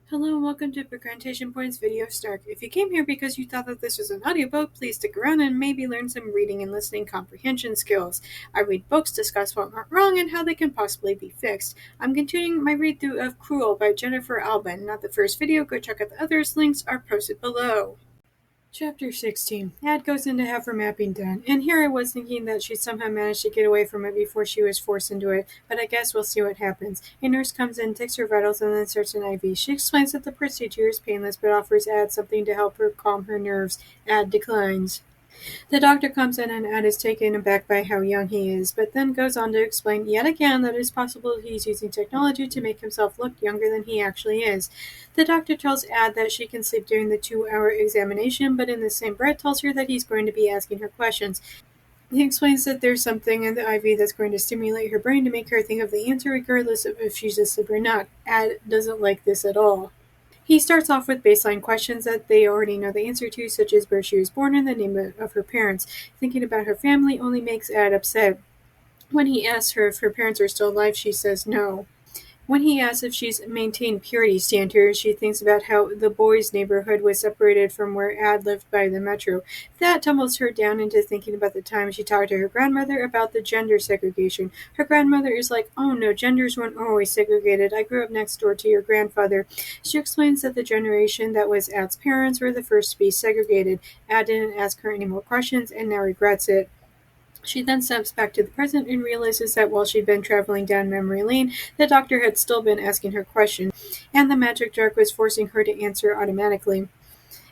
Hello and welcome to Procrastination Point's video Snark. If you came here because you thought that this was an audiobook, please stick around and maybe learn some reading and listening comprehension skills. I read books, discuss what went wrong and how they can possibly be fixed. I'm continuing my read-through of Crewel by Gennifer Albin. Not the first video, go check out the others, links are posted below. Chapter 16. Ad goes in to have her mapping done, and here I was thinking that she'd somehow managed to get away from it before she was forced into it, but I guess we'll see what happens. A nurse comes in, takes her vitals, and then starts an IV. She explains that the procedure is painless, but offers Ad something to help her calm her nerves. Ad declines. The doctor comes in and Ad is taken aback by how young he is, but then goes on to explain yet again that it is possible he's using technology to make himself look younger than he actually is. The doctor tells Ad that she can sleep during the 2-hour examination, but in the same breath tells her that he's going to be asking her questions. He explains that there's something in the IV that's going to stimulate her brain to make her think of the answer regardless of if she's asleep or not. Ad doesn't like this at all. He starts off with baseline questions that they already know the answer to, such as where she was born and the name of her parents. Thinking about her family only makes Ad upset. When he asks her if her parents are still alive, she says no. When he asks if she's maintained purity standards, she thinks about how the boys' neighborhood was separated from where Ad lived by the metro. That tumbles her down into thinking about the time she talked to her grandmother about the gender segregation. Her grandmother is like, "Oh no, genders weren't always segregated. I grew up next door to your grandfather." She explains that the generation that was Ad's parents were the first to be segregated. Ad didn't ask her any more questions and now regrets it. She then steps back to the present and realizes that while she'd been traveling down memory lane, the doctor had still been asking her questions, and the magic jar was forcing her to answer automatically.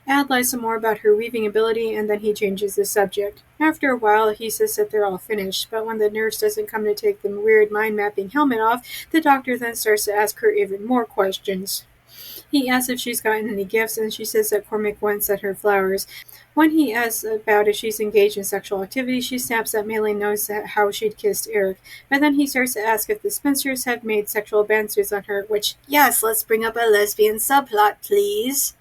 Ad lies some more about her weaving ability, and then he changes the subject. After a while, he says that they're all finished, but when the nurse doesn't come to take the weird mind-mapping helmet off, the doctor then starts to ask her even more questions. He asks if she's gotten any gifts, and she says that Cormac once sent her flowers. When he asks about if she's engaged in sexual activity, she snaps that Melee knows how she'd kissed Eric. But then he starts to ask if the Spencers have made sexual advances on her, which, yes, let's bring up a lesbian subplot, please.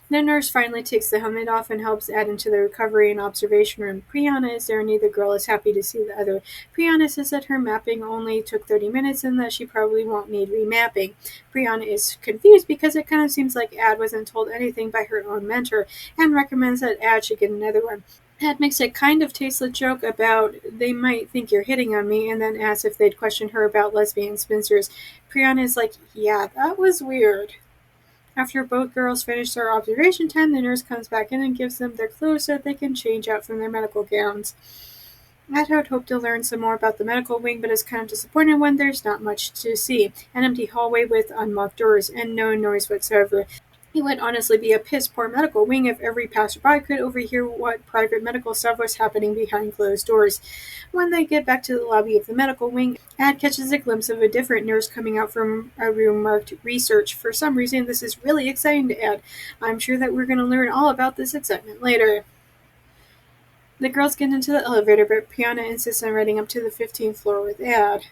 The nurse finally takes the helmet off and helps Ad into the recovery and observation room. Priyana is there and neither girl is happy to see the other. Priyana says that her mapping only took 30 minutes and that she probably won't need remapping. Priyana is confused because it kind of seems like Ad wasn't told anything by her own mentor and recommends that Ad should get another one. Ad makes a kind of tasteless joke about they might think you're hitting on me and then asks if they'd question her about lesbian spinsters. Priyana is like, yeah, that was weird. After both girls finish their observation time, the nurse comes back in and gives them their clothes so that they can change out from their medical gowns. Ad had hoped to learn some more about the medical wing, but is kind of disappointed when there's not much to see. An empty hallway with unlocked doors and no noise whatsoever. It would honestly be a piss-poor medical wing if every passerby could overhear what private medical stuff was happening behind closed doors. When they get back to the lobby of the medical wing, Ad catches a glimpse of a different nurse coming out from a room marked research. For some reason, this is really exciting to Ad. I'm sure that we're going to learn all about this excitement later. The girls get into the elevator, but Priyana insists on riding up to the 15th floor with Ad.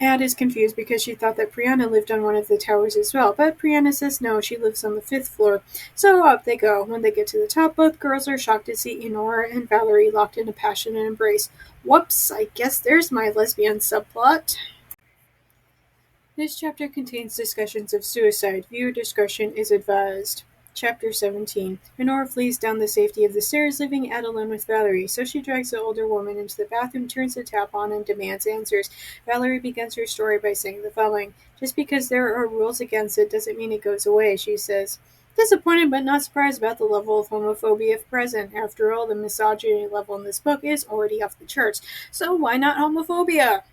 Ad is confused because she thought that Priyana lived on one of the towers as well, but Priyana says no, she lives on the 5th floor. So up they go. When they get to the top, both girls are shocked to see Enora and Valerie locked in a passionate embrace. Whoops, I guess there's my lesbian subplot. This chapter contains discussions of suicide. Viewer discretion is advised. Chapter 17. Honora flees down the safety of the stairs, leaving Ad alone with Valerie, so she drags the older woman into the bathroom, turns the tap on, and demands answers. Valerie begins her story by saying the following. Just because there are rules against it doesn't mean it goes away, she says. Disappointed but not surprised about the level of homophobia present. After all, the misogyny level in this book is already off the charts, so why not homophobia?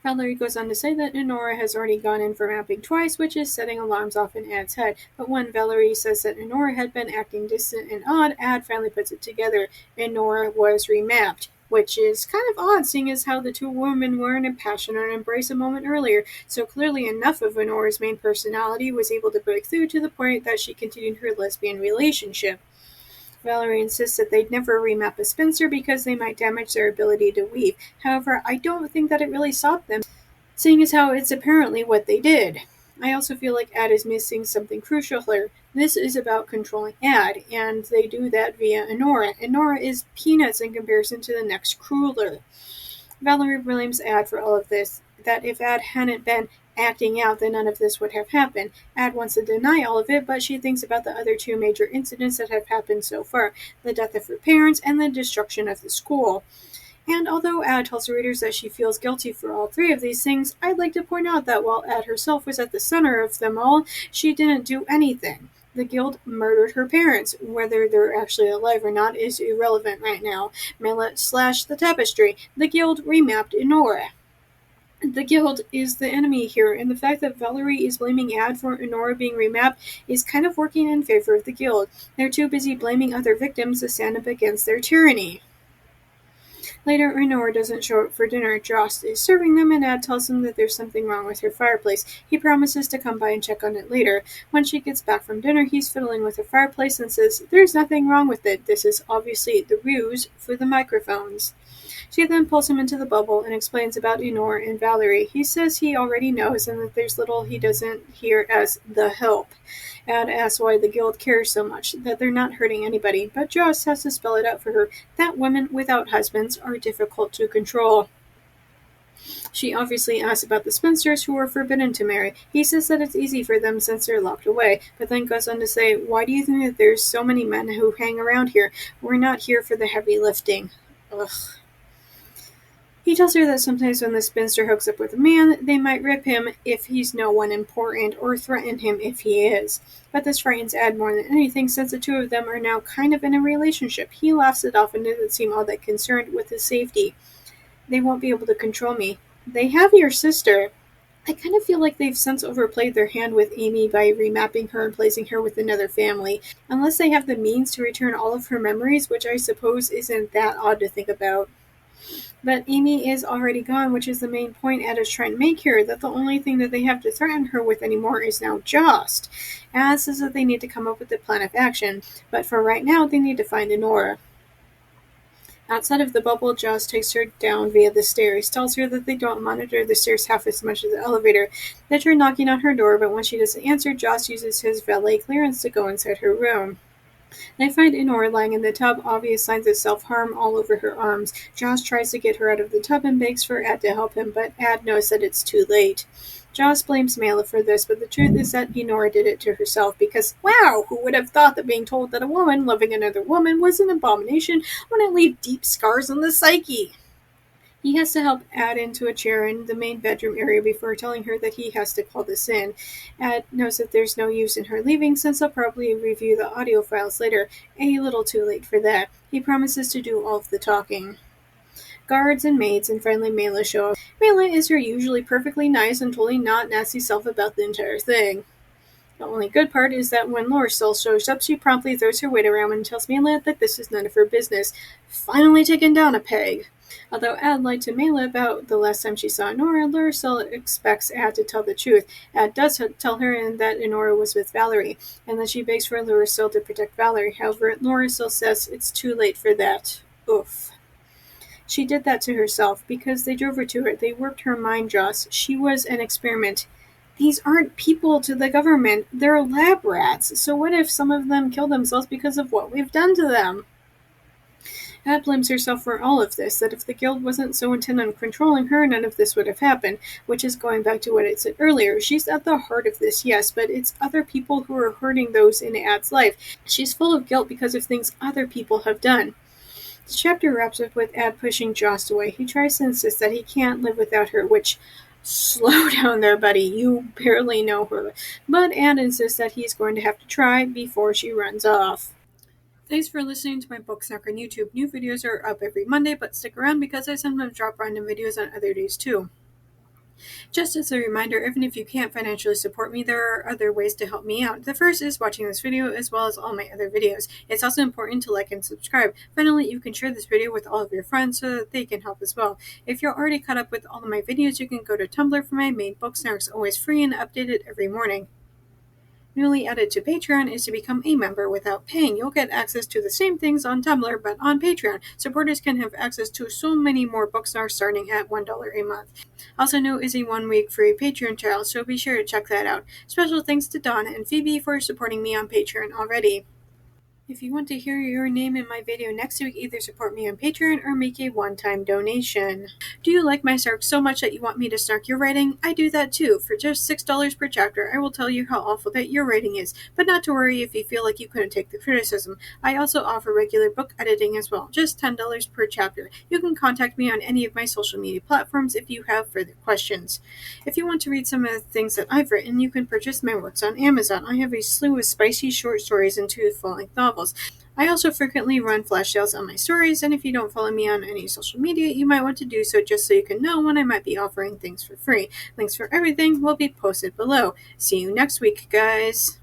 Valerie goes on to say that Honora has already gone in for mapping twice, which is setting alarms off in Ad's head. But when Valerie says that Honora had been acting distant and odd, Ad finally puts it together. Honora was remapped, which is kind of odd, seeing as how the two women were in a passionate embrace a moment earlier. So clearly enough of Honora's main personality was able to break through to the point that she continued her lesbian relationship. Valerie insists that they'd never remap a Spencer because they might damage their ability to weave. However, I don't think that it really stopped them, seeing as how it's apparently what they did. I also feel like Ad is missing something crucial here. This is about controlling Ad, and they do that via Honora. Honora is peanuts in comparison to the next Crueler. Valerie blames Ad for all of this, that if Ad hadn't been acting out that none of this would have happened. Ad wants to deny all of it, but she thinks about the other two major incidents that have happened so far: the death of her parents and the destruction of the school. And although Ad tells readers that she feels guilty for all three of these things, I'd like to point out that while Ad herself was at the center of them all, she didn't do anything. The guild murdered her parents. Whether they're actually alive or not is irrelevant right now. Millet slashed the tapestry. The guild remapped Enora. The guild is the enemy here, and the fact that Valerie is blaming Ad for Enora being remapped is kind of working in favor of the guild. They're too busy blaming other victims to stand up against their tyranny. Later, Enora doesn't show up for dinner. Jost is serving them, and Ad tells him that there's something wrong with her fireplace. He promises to come by and check on it later. When she gets back from dinner, he's fiddling with the fireplace and says, "There's nothing wrong with it. This is obviously the ruse for the microphones." She then pulls him into the bubble and explains about Enora and Valerie. He says he already knows and that there's little he doesn't hear as the help. Ad asks why the guild cares so much, that they're not hurting anybody, but Joss has to spell it out for her that women without husbands are difficult to control. She obviously asks about the spinsters who are forbidden to marry. He says that it's easy for them since they're locked away, but then goes on to say, "Why do you think that there's so many men who hang around here? We're not here for the heavy lifting." Ugh. He tells her that sometimes when the spinster hooks up with a man, they might rip him if he's no one important, or threaten him if he is. But this frightens Ad more than anything, since the two of them are now kind of in a relationship. He laughs it off and doesn't seem all that concerned with his safety. "They won't be able to control me." "They have your sister." I kind of feel like they've since overplayed their hand with Amy by remapping her and placing her with another family, unless they have the means to return all of her memories, which I suppose isn't that odd to think about. But Amy is already gone, which is the main point Ed is trying to make here, that the only thing that they have to threaten her with anymore is now Jost. Ad says that they need to come up with a plan of action, but for right now they need to find Enora. Outside of the bubble, Jost takes her down via the stairs, tells her that they don't monitor the stairs half as much as the elevator. They try knocking on her door, but when she doesn't answer, Jost uses his valet clearance to go inside her room. They find Enora lying in the tub, obvious signs of self-harm all over her arms. Jost tries to get her out of the tub and begs for Ad to help him, but Ad knows that it's too late. Jost blames Mela for this, but the truth is that Enora did it to herself, because, wow, who would have thought that being told that a woman loving another woman was an abomination wouldn't leave deep scars on the psyche? He has to help Ad into a chair in the main bedroom area before telling her that he has to call this in. Ad knows that there's no use in her leaving, since they'll probably review the audio files later. A little too late for that. He promises to do all of the talking. Guards and maids and finally Mela show up. Mela is her usually perfectly nice and totally not nasty self about the entire thing. The only good part is that when Lorisol shows up, she promptly throws her weight around and tells Mela that this is none of her business. Finally taken down a peg. Although Ad lied to Mela about the last time she saw Enora, Lorisol expects Ad to tell the truth. Ad does tell her that Enora was with Valerie, and that she begs for Lorisol to protect Valerie. However, Lorisol says it's too late for that. Oof. She did that to herself, because they drove her to it. They worked her mind, Joss. She was an experiment. These aren't people to the government. They're lab rats. So what if some of them kill themselves because of what we've done to them? Ad blames herself for all of this, that if the guild wasn't so intent on controlling her, none of this would have happened, which is going back to what I said earlier. She's at the heart of this, yes, but it's other people who are hurting those in Ad's life. She's full of guilt because of things other people have done. The chapter wraps up with Ad pushing Jost away. He tries to insist that he can't live without her, which, slow down there, buddy, you barely know her. But Ad insists that he's going to have to try before she runs off. Thanks for listening to my book Snark on YouTube. New videos are up every Monday, but stick around because I sometimes drop random videos on other days too. Just as a reminder, even if you can't financially support me, there are other ways to help me out. The first is watching this video as well as all my other videos. It's also important to like and subscribe. Finally, you can share this video with all of your friends so that they can help as well. If you're already caught up with all of my videos, you can go to Tumblr for my main book. Snark's always free and updated every morning. Newly added to Patreon is to become a member without paying. You'll get access to the same things on Tumblr, but on Patreon. Supporters can have access to so many more books now starting at $1 a month. Also new is a 1-week free Patreon trial, so be sure to check that out. Special thanks to Dawn and Phoebe for supporting me on Patreon already. If you want to hear your name in my video next week, either support me on Patreon or make a one-time donation. Do you like my Snark so much that you want me to snark your writing? I do that too. For just $6 per chapter, I will tell you how awful that your writing is, but not to worry if you feel like you couldn't take the criticism. I also offer regular book editing as well, just $10 per chapter. You can contact me on any of my social media platforms if you have further questions. If you want to read some of the things that I've written, you can purchase my works on Amazon. I have a slew of spicy short stories and 2 full-length novels. I also frequently run flash sales on my stories, and if you don't follow me on any social media, you might want to do so just so you can know when I might be offering things for free. Links for everything will be posted below. See you next week, guys!